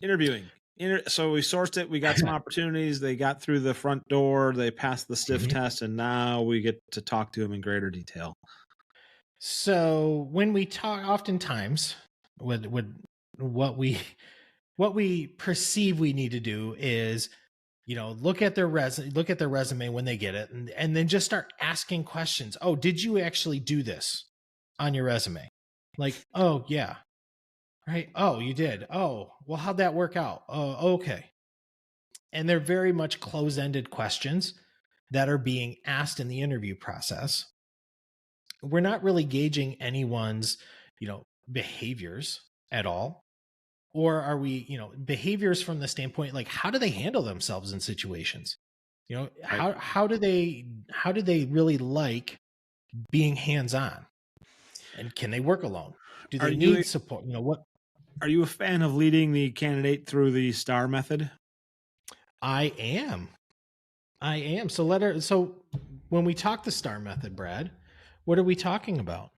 Interviewing. So we sourced it. We got some opportunities. They got through the front door. They passed the stiff test, and now we get to talk to them in greater detail. So when we talk, oftentimes, what we perceive we need to do is, look at their resume when they get it, and then just start asking questions. Oh, did you actually do this on your resume? Like, oh yeah, right. Oh, you did. Oh, well, how'd that work out? Oh, okay. And they're very much close-ended questions that are being asked in the interview process. We're not really gauging anyone's, behaviors at all. Or are we, behaviors from the standpoint, like, how do they handle themselves in situations? Right. How do they really like being hands-on? And can they work alone? Do Are they you need support? What are you a fan of leading the candidate through the STAR method? I am. So when we talk the STAR method, Brad, what are we talking about?